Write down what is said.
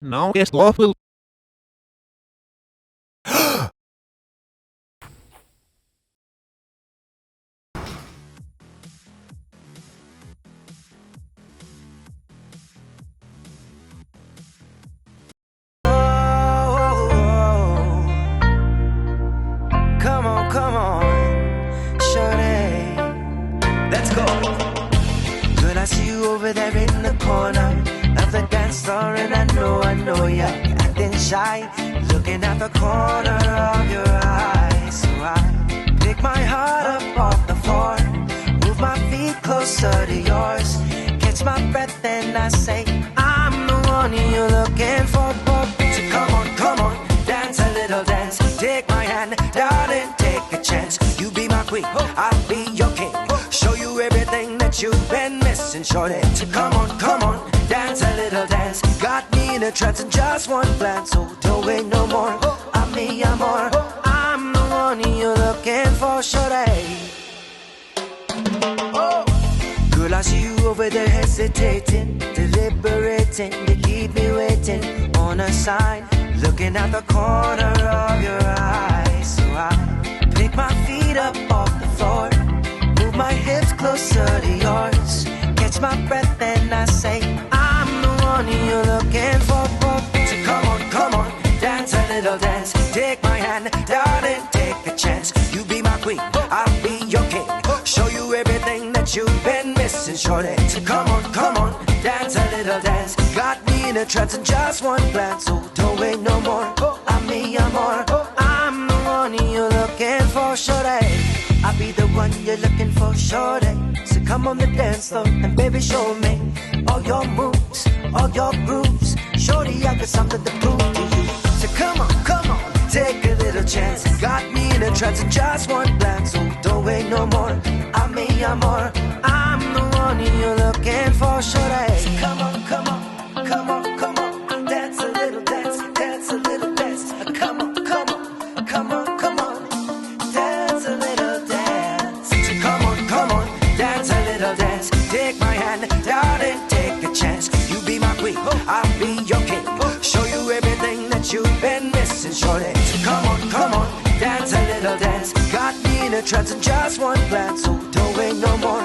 Now it's awful. Come on, shorty, let's go. Girl, I see you over there in the corner of the dance floor, and I know you're acting shy, looking at the corner of your eyes. So I pick my heart up off the floor, move my feet closer to yours, catch my breath, and I say, I'm the one you're looking for. So come on, dance a little dance. Take my hand, darling, take a chance. You be my queen, I'll be your king. Show you everything that you've been missing, shorty. So come on, dance a little dance. Got me in a trance in just one glance. So don't wait no more, I'm me, I'm more. I'm the one you're looking for, shorty. Girl, I see you over there hesitating, deliberating. You keep me waiting on a sign, looking at the corner of your eyes. So I pick my feet up off the floor, move my hips closer to yours, catch my breath, and I say, I'm the one you're looking for. So come on, dance a little dance. Take my hand, darling, take a chance. You be my queen, I'll be your king. Show you everything that you've been missing, shorty. So come on, dance a little dance. Got me in a trance in just one glance. So don't wait no more, I'm me, I'm more. I'm the one you're looking for, shorty. I'll be the one you're looking for, shorty. So come on the dance floor and baby show me all your moves, all your grooves. Shorty, I got something to prove to you. So come on, take a little chance. Got me in a trance in just one glance. So don't wait no more, I'm me, I'm more. I'm the one you're looking for, shorty. So come on, dance a little dance, dance a little dance. Come on, dance a little dance. So come on, dance a little dance. Take my hand, darling, take a chance. You be my queen, I'll be your king. Show you everything that you've been missing, shorty. So come on, dance a little dance. Got me in a trance in just one glance. So don't wait no more,